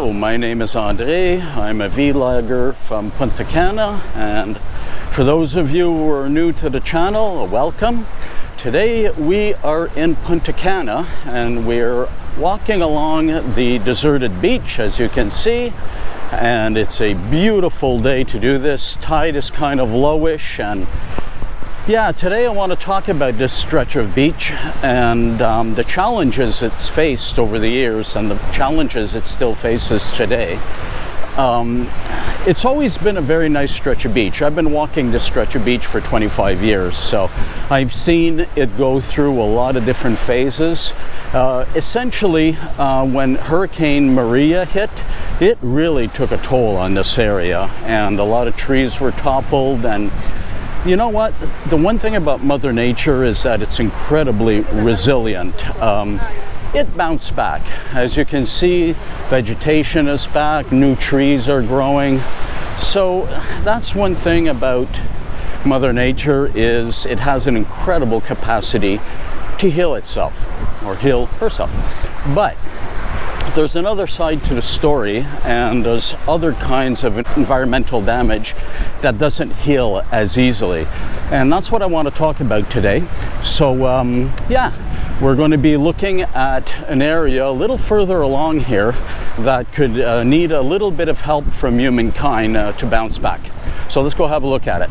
Hello, my name is Andre. I'm a vlogger from Punta Cana, and for those of you who are new to the channel, welcome. Today we are in Punta Cana and we're walking along the deserted beach, as you can see, and it's a beautiful day to do this. Tide is kind of lowish, and yeah, today I want to talk about this stretch of beach and the challenges it's faced over the years and the challenges it still faces today. It's always been a very nice stretch of beach. I've been walking this stretch of beach for 25 years, so I've seen it go through a lot of different phases. Essentially, when Hurricane Maria hit, it really took a toll on this area, and a lot of trees were toppled. And you know what? The one thing about Mother Nature is that it's incredibly resilient. It bounced back. As you can see, vegetation is back, new trees are growing. So that's one thing about Mother Nature, is it has an incredible capacity to heal itself, or heal herself. But there's another side to the story, and there's other kinds of environmental damage that doesn't heal as easily. And that's what I want to talk about today. So yeah, we're going to be looking at an area a little further along here that could need a little bit of help from humankind to bounce back. So let's go have a look at it.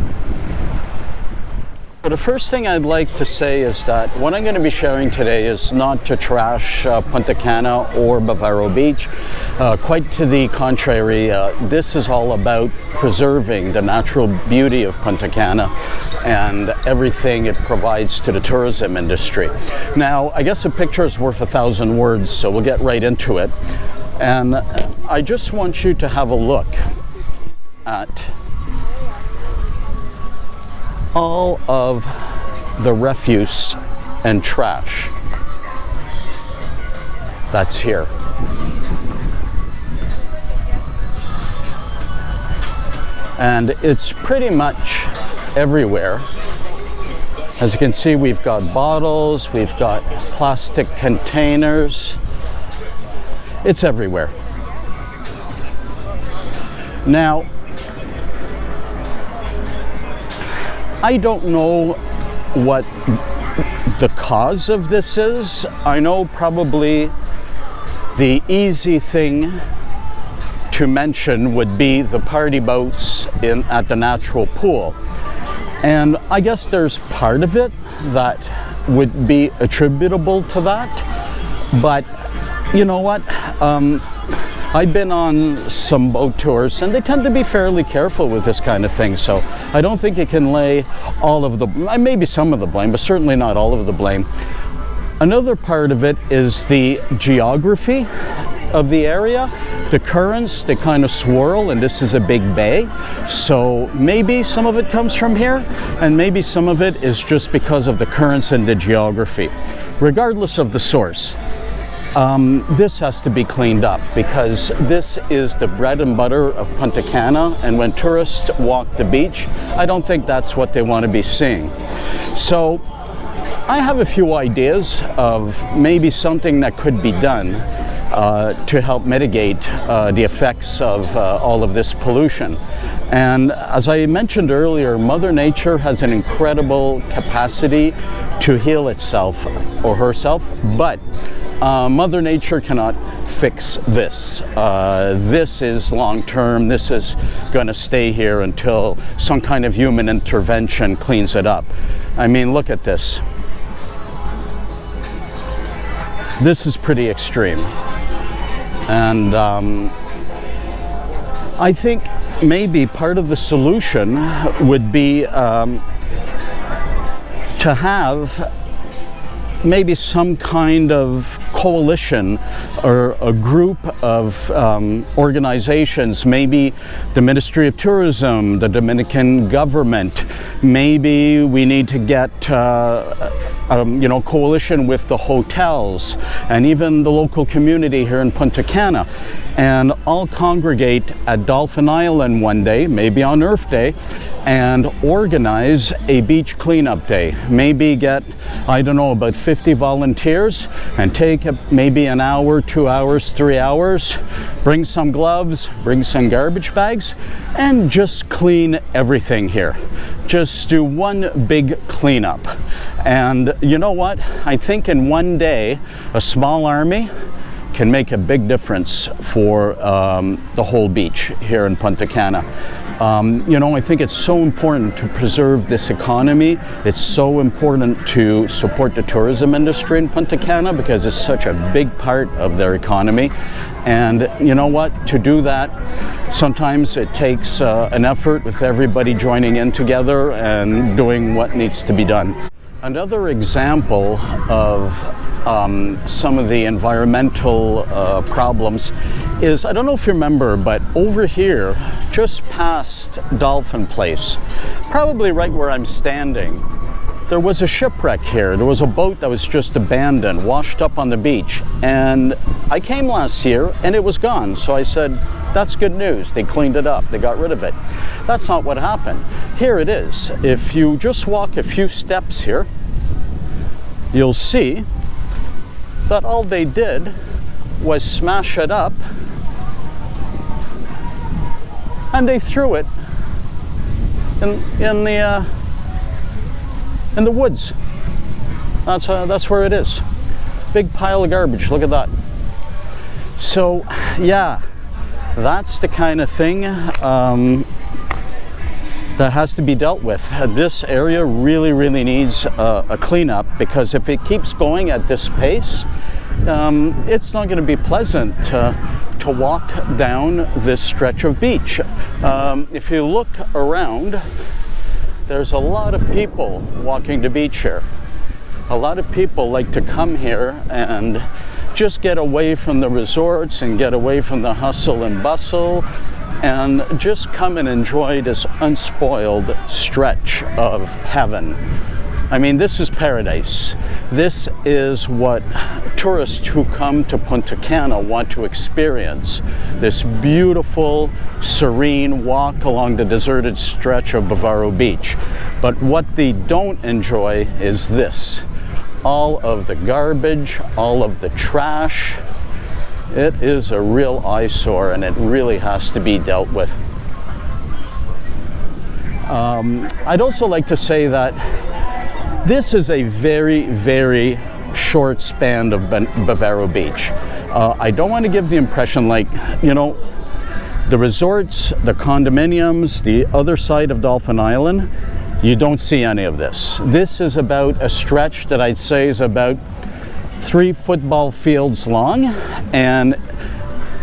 The first thing I'd like to say is that what I'm going to be sharing today is not to trash Punta Cana or Bavaro Beach. Quite to the contrary, this is all about preserving the natural beauty of Punta Cana and everything it provides to the tourism industry. Now, I guess a picture is worth 1,000 words, so we'll get right into it. And I just want you to have a look at all of the refuse and trash that's here. And it's pretty much everywhere. As you can see, we've got bottles, we've got plastic containers. It's everywhere. Now, I don't know what the cause of this is. I know probably the easy thing to mention would be the party boats at the natural pool. And I guess there's part of it that would be attributable to that. But you know what? I've been on some boat tours, and they tend to be fairly careful with this kind of thing, so I don't think you can lay all of the, maybe some of the blame, but certainly not all of the blame. Another part of it is the geography of the area. The currents, they kind of swirl, and this is a big bay, so maybe some of it comes from here, and maybe some of it is just because of the currents and the geography. Regardless of the source, this has to be cleaned up, because this is the bread and butter of Punta Cana, and when tourists walk the beach, I don't think that's what they want to be seeing. So I have a few ideas of maybe something that could be done to help mitigate the effects of all of this pollution. And as I mentioned earlier, Mother Nature has an incredible capacity to heal itself or herself, but Mother Nature cannot fix this. This is long-term. This is going to stay here until some kind of human intervention cleans it up. I mean, look at this. This is pretty extreme. And I think maybe part of the solution would be to have maybe some kind of coalition or a group of organizations, maybe the Ministry of Tourism, the Dominican government. Maybe we need to get coalition with the hotels and even the local community here in Punta Cana, and all congregate at Dolphin Island one day, maybe on Earth Day, and organize a beach cleanup day. Maybe get, I don't know, about 50 volunteers and take maybe an hour, 2 hours, 3 hours, bring some gloves, bring some garbage bags, and just clean everything here. Just do one big cleanup. And you know what? I think in one day, a small army can make a big difference for the whole beach here in Punta Cana. I think it's so important to preserve this economy. It's so important to support the tourism industry in Punta Cana because it's such a big part of their economy. And you know what? To do that, sometimes it takes an effort with everybody joining in together and doing what needs to be done. Another example of some of the environmental problems is, I don't know if you remember, but over here, just past Dolphin Place, probably right where I'm standing, there was a shipwreck here. There was a boat that was just abandoned, washed up on the beach. And I came last year and it was gone. So I said, that's good news. They cleaned it up. They got rid of it. That's not what happened. Here it is. If you just walk a few steps here, you'll see that all they did was smash it up and they threw it in the woods. That's where it is. Big pile of garbage. Look at that. So yeah, that's the kind of thing that has to be dealt with. This area really needs a cleanup, because if it keeps going at this pace, it's not going to be pleasant to walk down this stretch of beach. If you look around, there's a lot of people walking the beach here. A lot of people like to come here and just get away from the resorts and get away from the hustle and bustle and just come and enjoy this unspoiled stretch of heaven. I mean, this is paradise. This is what tourists who come to Punta Cana want to experience. This beautiful, serene walk along the deserted stretch of Bavaro Beach. But what they don't enjoy is this. All of the garbage, all of the trash. It is a real eyesore, and it really has to be dealt with. I'd also like to say that this is a very short span of Bavaro Beach. I don't want to give the impression like, the resorts, the condominiums, the other side of Dolphin Island, you don't see any of this. This is about a stretch that I'd say is about 3 football fields long and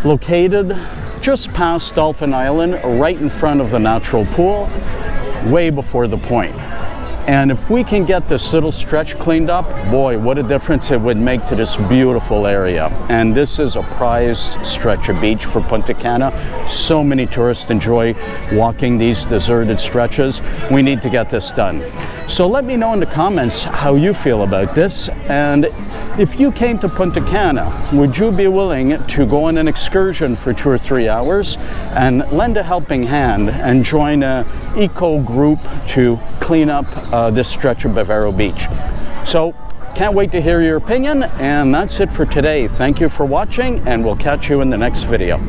located just past Dolphin Island, right in front of the natural pool, way before the point. And if we can get this little stretch cleaned up, boy, what a difference it would make to this beautiful area. And this is a prized stretch of beach for Punta Cana. So many tourists enjoy walking these deserted stretches. We need to get this done. So let me know in the comments how you feel about this. And if you came to Punta Cana, would you be willing to go on an excursion for 2 or 3 hours and lend a helping hand and join an eco group to clean up this stretch of Bavaro Beach? So can't wait to hear your opinion, and that's it for today. Thank you for watching, and we'll catch you in the next video.